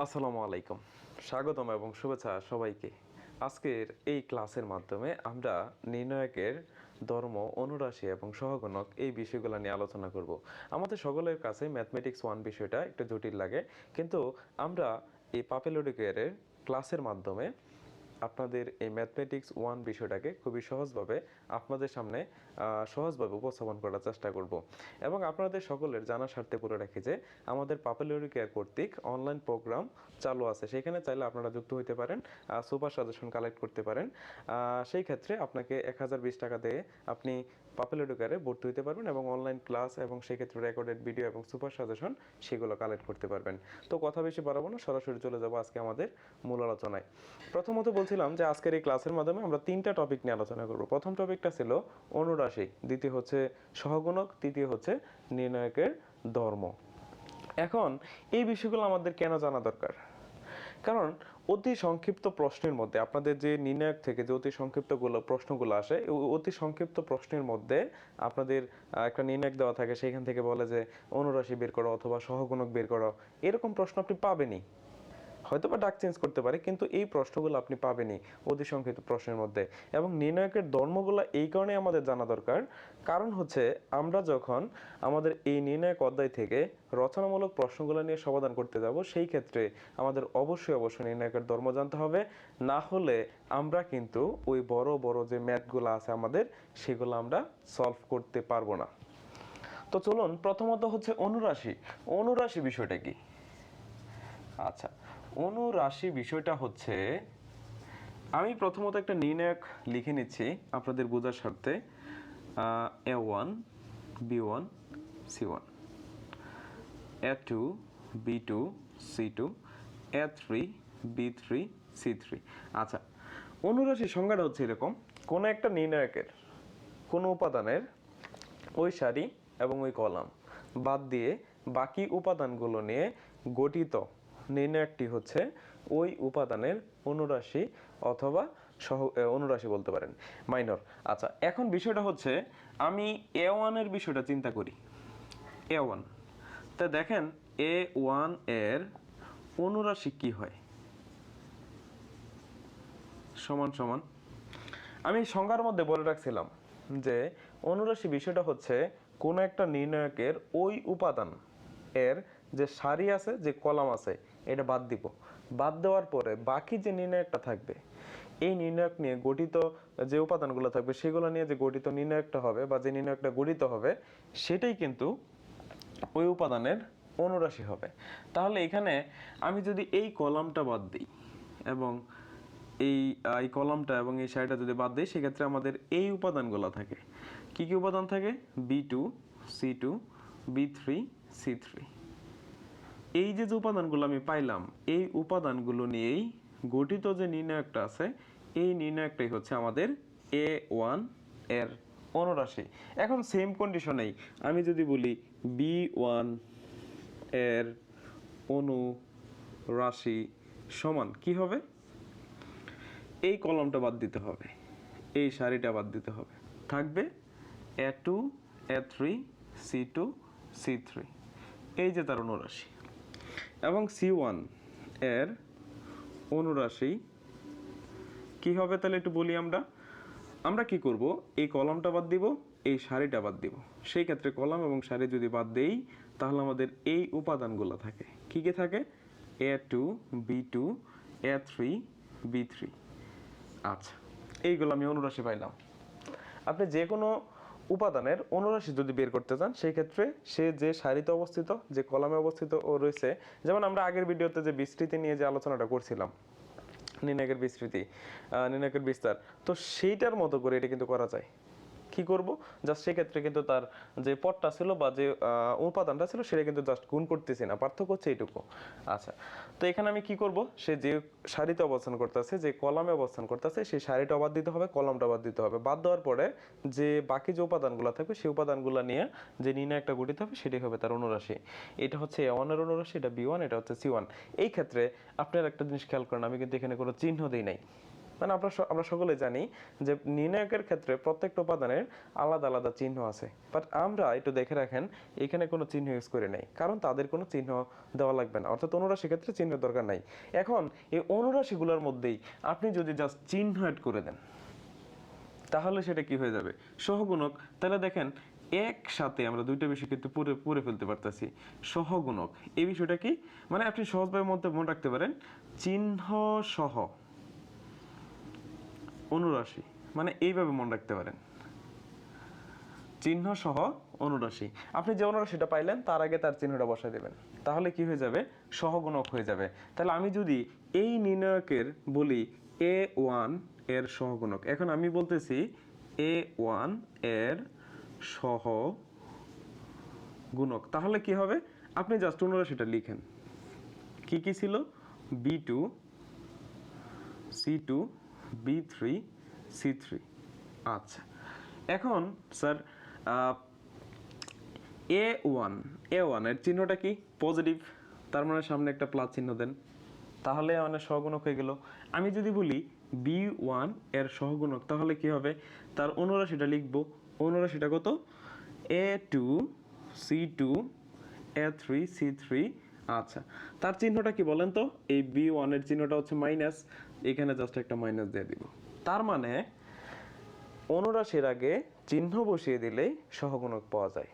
আসসালামু আলাইকুম, স্বাগতম এবং শুভেচ্ছা সবাইকে। আজকের এই ক্লাসের মাধ্যমে আমরা নির্ণায়কের ধর্ম, অনুরাশি এবং সহগুণক এই বিষয়গুলো নিয়ে আলোচনা করব। আমাদের সকলের কাছে ম্যাথমেটিক্স 1 বিষয়টা একটু জটিল লাগে, কিন্তু আমরা এই পাপেলোডিকের ক্লাসের মাধ্যমে আপনাদের এই ম্যাথমেটিক্স 1 বিষয়টাকে খুবই সহজভাবে আপনাদের সামনে সহজভাবে উপস্থাপন করার চেষ্টা করব। এবং আপনাদের সকলের জানার স্বার্থে বলে রাখি যে আমাদের পাপেলরি কেয়ার কর্তৃক অনলাইন প্রোগ্রাম চালু আছে, সেখানে চাইলে আপনারা যুক্ত হতে পারেন, সুপার সাজেশন কালেক্ট করতে পারেন। সেই ক্ষেত্রে আপনাকে 1020 টাকা দিয়ে আপনি পাপেলরি কেয়ারে ভর্তি হতে পারবেন এবং অনলাইন ক্লাস এবং সেক্ষেত্রে রেকর্ডেড ভিডিও এবং সুপার সাজেশন সেগুলো কালেক্ট করতে পারবেন। তো কথা বেশি বাড়াবো না, সরাসরি চলে যাব আজকে আমাদের মূল আলোচনায়। প্রথমত বলছিলাম যে আজকের এই ক্লাসের মাধ্যমে আমরা 3টা টপিক নিয়ে আলোচনা করব। প্রথম টপিকটা ছিল অনুরাশি, দ্বিতীয় হচ্ছে সহগুণক, তৃতীয় হচ্ছে নির্ণায়কের ধর্ম। এখন এই বিষয়গুলো আমাদের কেন জানা দরকার? কারণ অতি সংক্ষিপ্ত প্রশ্নের মধ্যে আপনাদের যে নির্ণায়ক থেকে যে অতি সংক্ষিপ্ত প্রশ্নগুলো আসে, অতি সংক্ষিপ্ত প্রশ্নের মধ্যে আপনাদের একটা নির্ণায়ক দেওয়া থাকে, সেখান থেকে বলে যে অনুরাশি বের করো অথবা সহগুণক বের করো। এরকম প্রশ্ন আপনি পাবেনই, হয়তো বা ডাক চেঞ্জ করতে পারে, কিন্তু এই প্রশ্নগুলো আপনি পাবেনই অতি সংক্ষিপ্ত প্রশ্নের মধ্যে। এবং নির্ণায়কের ধর্মগুলো এই কারণে আমাদের জানা দরকার, কারণ হচ্ছে আমরা যখন আমাদের এই নির্ণায়ক অধ্যায় থেকে রচনামূলক প্রশ্নগুলো নিয়ে সমাধান করতে যাব, সেই ক্ষেত্রে আমাদের অবশ্যই নির্ণায়কের ধর্ম জানতে হবে। না হলে আমরা কিন্তু ওই বড় বড় যে ম্যাথগুলো আছে আমাদের, সেগুলো আমরা সলভ করতে পারবো না। তো চলুন, প্রথমত হচ্ছে অনুরাশি। অনুরাশি বিষয়টা কি? আচ্ছা, অনুরাশি বিষয়টা হচ্ছে, আমি প্রথমত একটা নির্ণায়ক লিখে নিচ্ছি আপনাদের বোঝার স্বার্থে। A1 B1 C1, A2 B2 C2, A3 B3 C3। আচ্ছা, অনুরাশি সংজ্ঞাটা হচ্ছে এরকম: কোনো একটা নির্ণায়কের কোনো উপাদানের ওই সারি এবং ওই কলাম বাদ দিয়ে বাকি উপাদানগুলো নিয়ে গঠিত নির্ণায়কটি হচ্ছে ওই উপাদানের অনুরাশি অথবা অনুরাশি বলতে পারেন, মাইনর। আচ্ছা, এখন বিষয়টা হচ্ছে, আমি A1 এর বিষয়টা চিন্তা করি। A1, তা দেখেন A1 এর অনুরাশি কি হয়? সমান সমান, আমি সংজ্ঞার মধ্যে বলে রাখছিলাম যে অনুরাশি বিষয়টা হচ্ছে কোনো একটা নির্ণায়কের ওই উপাদান এর যে সারি আছে, যে কলাম আছে, এটা বাদ দিব। বাদ দেওয়ার পরে বাকি যে নির্ণায়কটা থাকবে, এই নির্ণায়ক নিয়ে গঠিত যে উপাদানগুলো থাকবে, সেগুলো নিয়ে যে গঠিত নির্ণায়কটা হবে বা যে নির্ণায়কটা গঠিত হবে, সেটাই কিন্তু ওই উপাদানের অনুরাশি হবে। তাহলে এখানে আমি যদি এই কলামটা বাদ দিই এবং এই কলামটা এবং এই সারিটা যদি বাদ দিই, সেক্ষেত্রে আমাদের এই উপাদানগুলো থাকে। কি কি উপাদান থাকে? B2 C2 B3 C3। এই যে উপাদানগুলো আমি পাইলাম, এই উপাদানগুলো নিয়েই গঠিত যে নির্ণায়কটা আছে, এই নির্ণায়কটাই হচ্ছে আমাদের A1 এর অনুরাশি। এখন সেম কন্ডিশনেই আমি যদি বলি B1 এর অনুরাশি সমান কি হবে? এই কলামটা বাদ দিতে হবে, এই সারিটা বাদ দিতে হবে, থাকবে A2 A3 C2 C3, এই যে তার অনুরাশি। এবং C1 এর অনুরাশি কি হবে? তাহলে একটু বলি, আমরা কি করব? এই কলামটা বাদ দিব, এই সারিটা বাদ দিব। সেই ক্ষেত্রে কলাম এবং সারি যদি বাদ দেই, তাহলে আমাদের এই উপাদানগুলো থাকে। কি কি থাকে? A2 B2 A3 B3। আচ্ছা, এইগুলো আমি অনুরাশি পাইলাম। আপনি যে কোনো উপাদানের অনুরাশি যদি বের করতে চান, সেই ক্ষেত্রে সে যে সারিতে অবস্থিত, যে কলামে অবস্থিত ও রয়েছে, যেমন আমরা আগের ভিডিওতে যে বিস্তৃতি নিয়ে যে আলোচনাটা করছিলাম, নির্ণায়কের বিস্তৃতি, নির্ণায়কের বিস্তার, তো সেইটার মতো করে এটা কিন্তু করা যায়। কি করব? জাস্ট সেক্ষেত্রে কিন্তু তার যে পদটা ছিল বা যে উপাদানটা ছিল, সেটা কিন্তু জাস্ট গুণ করতেছি না, পার্থক্য হচ্ছে এইটুকু। আচ্ছা, তো এখানে আমি কি করব? সে যে সারিতে অবস্থান করতেছে, যে কলামে অবস্থান করতেছে, সেই সারিটা বাদ দিতে হবে, কলামটা বাদ দিতে হবে। বাদ দেওয়ার পরে যে বাকি যে উপাদানগুলো থাকবে, সেই উপাদানগুলো নিয়ে যে নির্ণায়কটা গঠিত হবে, সেটাই হবে তার অনুরাশি। এটা হচ্ছে A1 এর অনুরাশি, এটা B1, এটা হচ্ছে C1। এই ক্ষেত্রে আপনার একটা জিনিস খেয়াল করেন, আমি কিন্তু এখানে কোনো চিহ্ন দিই নাই, মানে আমরা সকলে জানি যে নির্ণায়কের ক্ষেত্রে প্রত্যেকটা উপাদানের আলাদা আলাদা চিহ্ন আছে, বাট আমরা একটু দেখে রাখেন এখানে কোনো চিহ্ন ইউজ করে নেই, কারণ তাদের কোনো চিহ্ন দেওয়া লাগবে না, অর্থাৎ অনুরাশি ক্ষেত্রে চিহ্নের দরকার নাই। এখন এই অনুরাশিগুলোর মধ্যেই আপনি যদি জাস্ট চিহ্ন অ্যাড করে দেন তাহলে সেটা কি হয়ে যাবে, সহগুণক। তাহলে দেখেন একসাথে আমরা দুইটা বিষয় কিন্তু পড়ে ফেলতে পারতেছি। সহগুণক এই বিষয়টা কি, মানে আপনি সহজভাবে মনে রাখতে পারেন চিহ্ন সহ অনুরাশি, মানে এইভাবে মনে রাখতে পারেন চিহ্ন সহ অনুরাশি। আপনি যে অনুরাশিটা পাইলেন তার আগে তার চিহ্নটা বসাই দেবেন, তাহলে কি হয়ে যাবে, সহগুণক হয়ে যাবে। তাহলে আমি যদি এই নির্ণায়কের বলি A1 এর সহগুণক, এখন আমি বলতেছি A1 এর সহগুণক, তাহলে কি হবে, আপনি জাস্ট অনুরাশিটা লিখেন কি কি ছিল, B2 C2 B3 C3। আচ্ছা, এখন স্যার A1 এর চিহ্নটা কি, পজিটিভ, তার মানে সামনে একটা প্লাস চিহ্ন দেন, তাহলে মানে সহগুণক হয়ে গেল। আমি যদি বলি B1 এর সহগুণক, তাহলে কি হবে, তার অনুরাশিটা লিখবো, অনুরাশিটা কত, A2 C2 A3 C3। আচ্ছা, তার চিহ্নটা কি বলেন তো, এই B1 এর চিহ্নটা হচ্ছে মাইনাস, এখানে জাস্ট একটা মাইনাস দিয়ে দিব, তার মানে অনুরাশির আগে চিহ্ন বসিয়ে দিলেই সহগুণক পাওয়া যায়।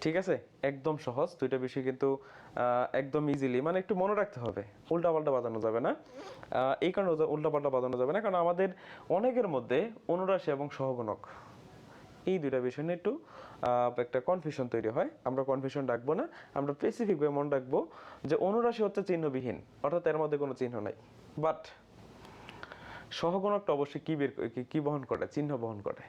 ঠিক আছে, একদম সহজ, দুইটা বিষয় কিন্তু একদম ইজিলি, মানে একটু মনে রাখতে হবে, উল্টাপাল্টা বাজানো যাবে না। এই কারণে উল্টাপাল্টা বাজানো যাবে না, কারণ আমাদের অনেকের মধ্যে অনুরাশি এবং সহগুণক এই দুইটা বিষয় নিয়ে একটু একটা কনফিউশন তৈরি হয়। আমরা কনফিউশন রাখবো না, আমরা স্পেসিফিকভাবে মনে রাখবো যে অনুরাশি হচ্ছে চিহ্নবিহীন, অর্থাৎ এর মধ্যে কোনো চিহ্ন নাই, বাট সহগুণকটা অবশ্যই কি বহন করে, চিহ্ন বহন করে,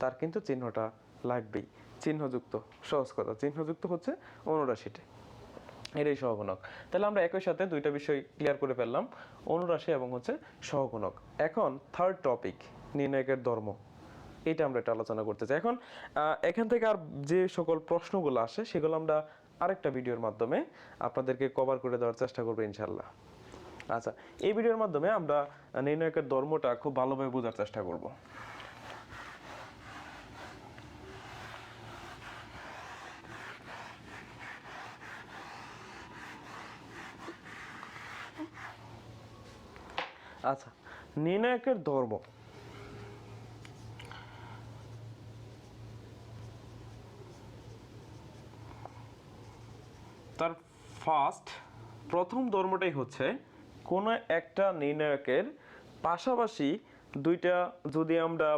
তার কিন্তু চিহ্নটা লাগবেই, চিহ্নযুক্ত, সহজ কথা, চিহ্নযুক্ত হচ্ছে অনুরাশিটা, এটাই সহগুণক। তাহলে আমরা একই সাথে দুইটা বিষয় ক্লিয়ার করে ফেললাম, অনুরাশি এবং হচ্ছে সহগুণক। এখন থার্ড টপিক, নির্ণায়কের ধর্ম, এটা আমরা একটা আলোচনা করতে চাই। এখন এখান থেকে আর যে সকল প্রশ্নগুলো আসে সেগুলো আমরা আরেকটা ভিডিওর মাধ্যমে আপনাদেরকে কভার করে দেওয়ার চেষ্টা করবো ইনশাল্লাহ। আচ্ছা, এই ভিডিওর মাধ্যমে আমরা নির্ণায়কের ধর্মটা খুব ভালোভাবে বোঝার চেষ্টা করব। আচ্ছা, নির্ণায়কের ধর্ম, তার প্রথম ধর্মটাই হচ্ছে কোনো একটা নির্ণায়কের পাশাপাশি দুইটা যদি আমরা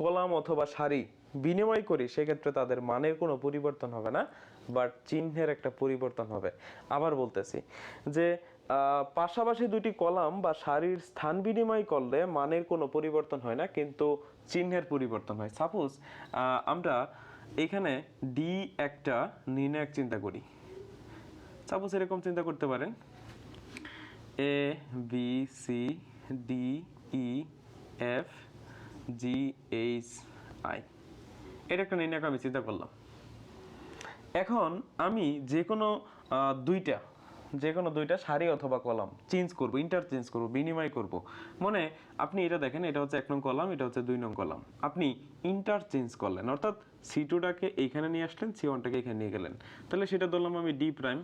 কলাম অথবা সারি বিনিময় করি সেক্ষেত্রে তাদের মানের কোনো পরিবর্তন হবে না, বাট চিহ্নের একটা পরিবর্তন হবে। আবার বলতেছি যে পাশাপাশি দুটি কলাম বা সারির স্থান বিনিময় করলে মানের কোনো পরিবর্তন হয় না, কিন্তু চিহ্নের পরিবর্তন হয়। সাপোজ আমরা এখানে ডি একটা নির্ণায়ক চিন্তা করি, সাপোজ এরকম চিন্তা করতে পারেন A B C D E F G H I, এটা একটা নির্ণায়ক আমি চিন্তা করলাম। এখন আমি যে কোনো দুইটা সারি অথবা কলাম চেঞ্জ করব, ইন্টারচেঞ্জ করব, বিনিময় করব। মানে আপনি এটা দেখেন, এটা হচ্ছে 1 নং কলাম, এটা হচ্ছে 2 নং কলাম, আপনি ইন্টারচেঞ্জ করলেন, অর্থাৎ C2টাকে এইখানে নিয়ে আসলেন, C1টাকে এখানে নিয়ে গেলেন, তাহলে সেটা ধরলাম আমি ডি প্রাইম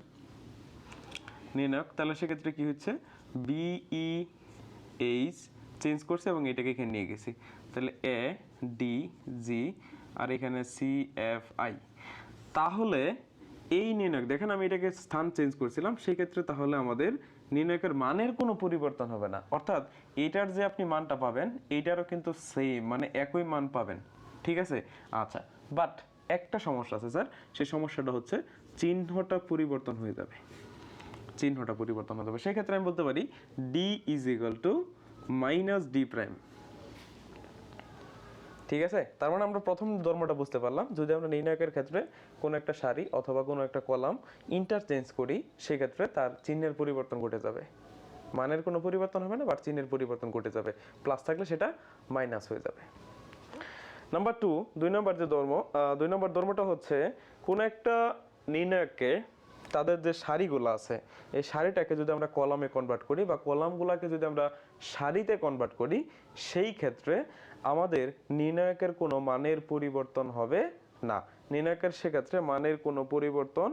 নির্ণায়ক। তাহলে সেক্ষেত্রে কি হচ্ছে, বিই এইচ চেঞ্জ করছে এবং এটাকে এখানে নিয়ে গেছি, তাহলে এ ডি জি আর এখানে সি এফ আই। তাহলে এই নির্ণায়ক দেখেন আমি এটাকে স্থান চেঞ্জ করছিলাম, সেক্ষেত্রে তাহলে আমাদের নির্ণায়কের মানের কোনো পরিবর্তন হবে না, অর্থাৎ এইটার যে আপনি মানটা পাবেন এইটারও কিন্তু সেম, মানে একই মান পাবেন। ঠিক আছে, আচ্ছা, বাট একটা সমস্যা আছে স্যার, সেই সমস্যাটা হচ্ছে চিহ্নটা পরিবর্তন হয়ে যাবে, চিহ্নটা পরিবর্তন হতে হবে। সেক্ষেত্রে আমি বলতে পারি D is equal to minus D prime. ঠিক আছে, তার মানে আমরা প্রথম ধর্মটা বুঝতে পারলাম, যদি আমরা নির্ণায়কের ক্ষেত্রে কোনো একটা সারি অথবা কোনো একটা কলাম ইন্টারচেঞ্জ করি সেক্ষেত্রে তার চিহ্নের পরিবর্তন ঘটে যাবে, মানের কোনো পরিবর্তন হবে না, বাট চিহ্নের পরিবর্তন ঘটে যাবে, প্লাস থাকলে সেটা মাইনাস হয়ে যাবে। নাম্বার 2, 2 নম্বর যে ধর্ম, 2 নম্বর ধর্মটা হচ্ছে কোনো একটা নির্ণায়ককে তাদের যে সারিগুলো আছে এই সারিটাকে যদি আমরা কলামে কনভার্ট করি বা কলামগুলোকে যদি আমরা সারিতে কনভার্ট করি, সেই ক্ষেত্রে আমাদের নির্ণায়কের কোনো মানের পরিবর্তন হবে না। নির্ণায়কের সেক্ষেত্রে মানের কোনো পরিবর্তন